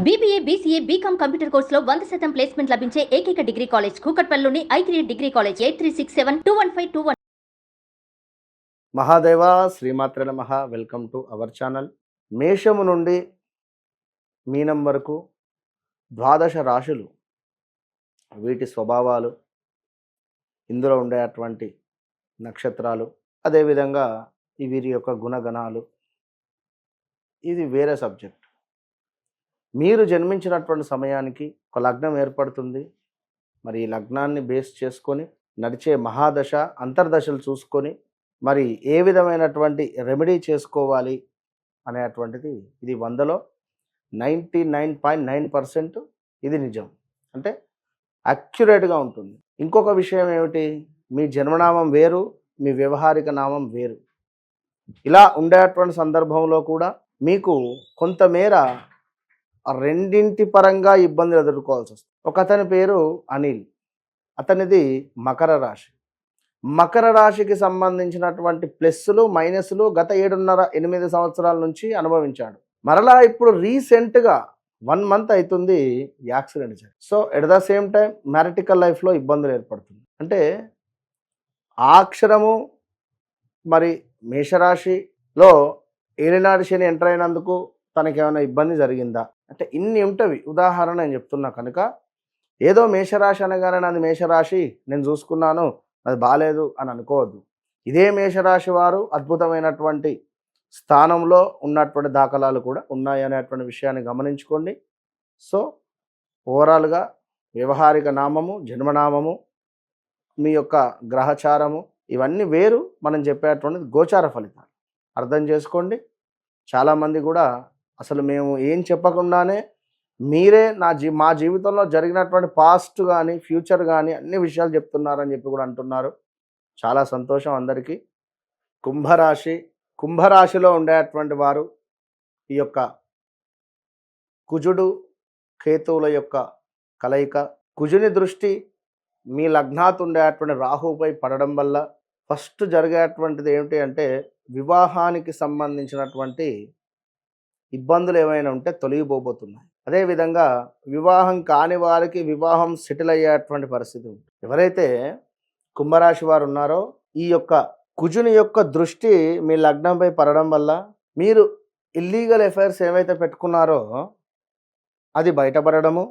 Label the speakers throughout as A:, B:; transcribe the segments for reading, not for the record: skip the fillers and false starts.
A: BBA, BCA, BCom computer కోర్సులో 100% placement లభించే ఏకైక డిగ్రీ కాలేజ్ కూకట్పల్లిలోని i3 డిగ్రీ కాలేజ్ 8367215215.
B: మహాదేవ శ్రీమాత్ర నమః. Welcome to our channel. మేషము నుండి మీనం వరకు ద్వాదశ రాశులు, వీటి స్వభావాలు, ఇందులో ఉండేటువంటి నక్షత్రాలు, అదేవిధంగా వీరి యొక్క గుణగణాలు, ఇది వేరే సబ్జెక్ట్. మీరు జన్మించినటువంటి సమయానికి ఒక లగ్నం ఏర్పడుతుంది. మరి ఈ లగ్నాన్ని బేస్ చేసుకొని నడిచే మహాదశ అంతర్దశలు చూసుకొని మరి ఏ విధమైనటువంటి రెమెడీ చేసుకోవాలి అనేటువంటిది ఇది 100లో 99.9% ఇది నిజం, అంటే అక్యురేట్గా ఉంటుంది. ఇంకొక విషయం ఏమిటి, మీ జన్మనామం వేరు, మీ వ్యవహారిక నామం వేరు. ఇలా ఉండేటువంటి సందర్భంలో కూడా మీకు కొంతమేర రెండింటి పరంగా ఇబ్బందులు ఎదుర్కోవాల్సి వస్తుంది. ఒక అతని పేరు అనిల్, అతనిది మకర రాశి. మకర రాశికి సంబంధించినటువంటి ప్లస్సులు మైనస్లు గత 7.5-8 సంవత్సరాల నుంచి అనుభవించాడు. మరలా ఇప్పుడు రీసెంట్గా 1 మంత్ అవుతుంది యాక్సిడెంట్ జరిగి. So at the same time marital లైఫ్లో ఇబ్బందులు ఏర్పడుతుంది. అంటే ఆ అక్షరము మరి మేషరాశిలో ఏలినాటి శని ఎంటర్ అయినందుకు తనకి ఏమైనా ఇబ్బంది జరిగిందా అంటే ఇన్ని ఉంటవి. ఉదాహరణ నేను చెప్తున్నా కనుక, ఏదో మేషరాశి అనగానే నాది మేషరాశి, నేను చూసుకున్నాను, అది బాగాలేదు అని అనుకోవద్దు. ఇదే మేషరాశి వారు అద్భుతమైనటువంటి స్థానంలో ఉన్నటువంటి దాఖలాలు కూడా ఉన్నాయి అనేటువంటి విషయాన్ని గమనించుకోండి. సో ఓవరాల్గా వ్యవహారిక నామము, జన్మనామము, మీ యొక్క గ్రహచారము ఇవన్నీ వేరు. మనం చెప్పేటువంటిది గోచార ఫలితాలు అర్థం చేసుకోండి. చాలామంది కూడా అసలు మేము ఏం చెప్పకుండానే మీరే మా జీవితంలో జరిగినటువంటి పాస్ట్ కానీ ఫ్యూచర్ కానీ అన్ని విషయాలు చెప్తున్నారని చెప్పి కూడా అంటున్నారు. చాలా సంతోషం అందరికీ. కుంభరాశిలో ఉండేటువంటి వారు ఈ యొక్క కుజుడు కేతువుల యొక్క కలయిక, కుజుని దృష్టి మీ లగ్నాత్ ఉండేటువంటి రాహుపై పడడం వల్ల ఫస్ట్ జరిగేటువంటిది ఏమిటి అంటే వివాహానికి సంబంధించినటువంటి ఇబ్బందులు ఏమైనా ఉంటే తొలగిపోబోతున్నాయి. అదేవిధంగా వివాహం కాని వారికి వివాహం సెటిల్ అయ్యేటువంటి పరిస్థితి ఉంది. ఎవరైతే కుంభరాశి వారు ఉన్నారో ఈ యొక్క కుజుని యొక్క దృష్టి మీ లగ్నంపై పడడం వల్ల మీరు ఇల్లీగల్ అఫైర్స్ ఏవైతే పెట్టుకున్నారో అది బయటపడడము,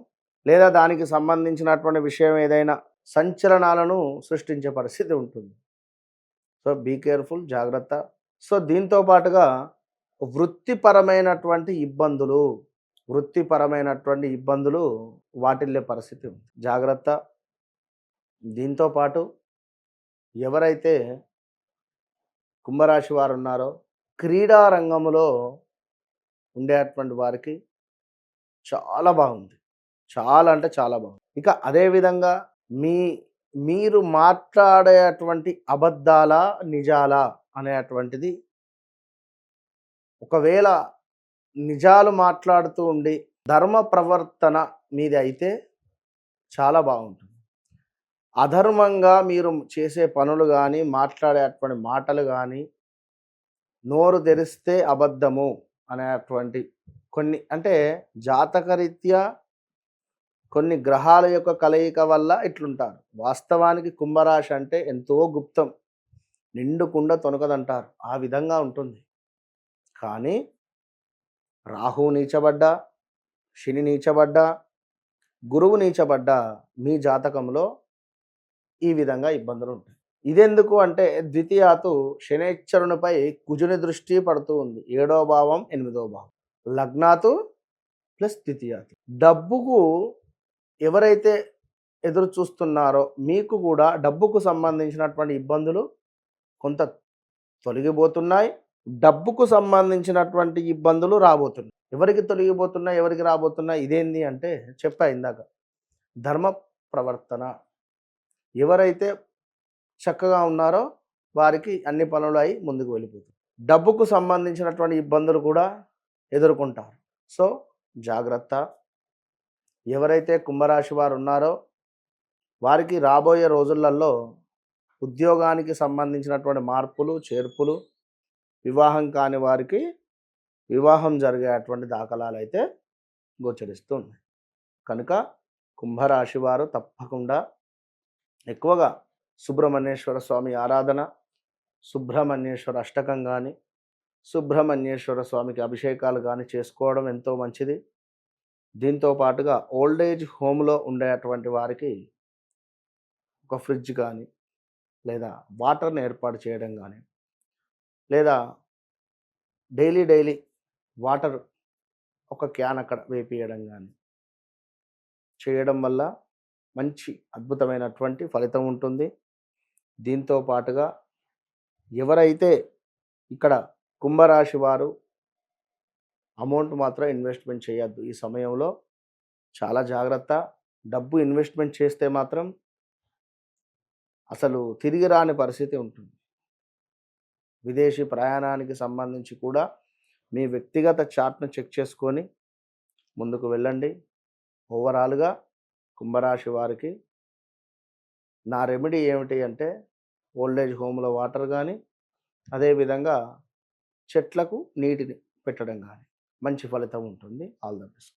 B: లేదా దానికి సంబంధించినటువంటి విషయం ఏదైనా సంచలనాలను సృష్టించే పరిస్థితి ఉంటుంది. సో బీ కేర్ఫుల్, జాగ్రత్త. సో దీంతో పాటుగా వృత్తిపరమైనటువంటి ఇబ్బందులు వాటిల్లే పరిస్థితి ఉంది, జాగ్రత్త. దీంతో పాటు ఎవరైతే కుంభరాశి వారు ఉన్నారో క్రీడా రంగంలో ఉండేటువంటి వారికి చాలా బాగుంది, చాలా అంటే చాలా బాగుంది. ఇక అదేవిధంగా మీరు మాట్లాడేటువంటి అబద్ధాలా నిజాలా అనేటువంటిది, ఒకవేళ నిజాలు మాట్లాడుతూ ఉండి ధర్మ ప్రవర్తన మీది అయితే చాలా బాగుంటుంది. అధర్మంగా మీరు చేసే పనులు కానీ మాట్లాడేటువంటి మాటలు కానీ నోరు తెరిస్తే అబద్ధము అనేటువంటి కొన్ని, అంటే జాతకరీత్యా కొన్ని గ్రహాల యొక్క కలయిక వల్ల ఇట్లుంటారు. వాస్తవానికి కుంభరాశి అంటే ఎంతో గుప్తం, నిండుకుండ తొనకదంటారు, ఆ విధంగా ఉంటుంది. కానీ రాహు నీచబడ్డా, శని నీచబడ్డా, గురువు నీచబడ్డా మీ జాతకంలో ఈ విధంగా ఇబ్బందులు ఉంటాయి. ఇదెందుకు అంటే ద్వితీయాతు శనేశ్వరునిపై కుజుని దృష్టి పడుతూ ఉంది. 7వ భావం 8వ భావం, లగ్నాతు ప్లస్ ద్వితీయాతు. డబ్బుకు ఎవరైతే ఎదురు చూస్తున్నారో మీకు కూడా డబ్బుకు సంబంధించినటువంటి ఇబ్బందులు కొంత తొలగిపోతున్నాయి. డబ్బుకు సంబంధించినటువంటి ఇబ్బందులు రాబోతున్నాయి. ఎవరికి తొలగిపోతున్నాయి, ఎవరికి రాబోతున్నాయి, ఇదేంది అంటే చెప్పా ఇందాక, ధర్మ ప్రవర్తన. ఎవరైతే చక్కగా ఉన్నారో వారికి అన్ని పనులు అయి ముందుకు వెళ్ళిపోతుంది. డబ్బుకు సంబంధించినటువంటి ఇబ్బందులు కూడా ఎదుర్కొంటారు. సో జాగ్రత్త. ఎవరైతే కుంభరాశి వారు ఉన్నారో వారికి రాబోయే రోజులలో ఉద్యోగానికి సంబంధించినటువంటి మార్పులు చేర్పులు, వివాహం కాని వారికి వివాహం జరిగేటువంటి దాఖలాలు అయితే గోచరిస్తూ ఉన్నాయి. కనుక కుంభరాశి వారు తప్పకుండా ఎక్కువగా సుబ్రహ్మణ్యేశ్వర స్వామి ఆరాధన, సుబ్రహ్మణ్యేశ్వర అష్టకం కానీ, సుబ్రహ్మణ్యేశ్వర స్వామికి అభిషేకాలు కానీ చేసుకోవడం ఎంతో మంచిది. దీంతో పాటుగా ఓల్డ్ ఏజ్ హోమ్లో ఉండేటువంటి వారికి ఒక ఫ్రిడ్జ్ కానీ, లేదా వాటర్ని ఏర్పాటు చేయడం కానీ, లేదా డైలీ వాటర్ ఒక క్యాన్ అక్కడ వేపియడం కానీ చేయడం వల్ల మంచి అద్భుతమైనటువంటి ఫలితం ఉంటుంది. దీంతో పాటుగా ఎవరైతే ఇక్కడ కుంభరాశి వారు అమౌంట్ మాత్రం ఇన్వెస్ట్మెంట్ చేయొద్దు ఈ సమయంలో, చాలా జాగ్రత్త. డబ్బు ఇన్వెస్ట్మెంట్ చేస్తే మాత్రం అసలు తిరిగి రాని పరిస్థితి ఉంటుంది. విదేశీ ప్రయాణానికి సంబంధించి కూడా మీ వ్యక్తిగత చార్ట్ను చెక్ చేసుకొని ముందుకు వెళ్ళండి. ఓవరాల్గా కుంభరాశి వారికి నా రెమెడీ ఏమిటి అంటే ఓల్డేజ్ హోమ్లో వాటర్ కానీ, అదేవిధంగా చెట్లకు నీటిని పెట్టడం కానీ మంచి ఫలితం ఉంటుంది. All the best.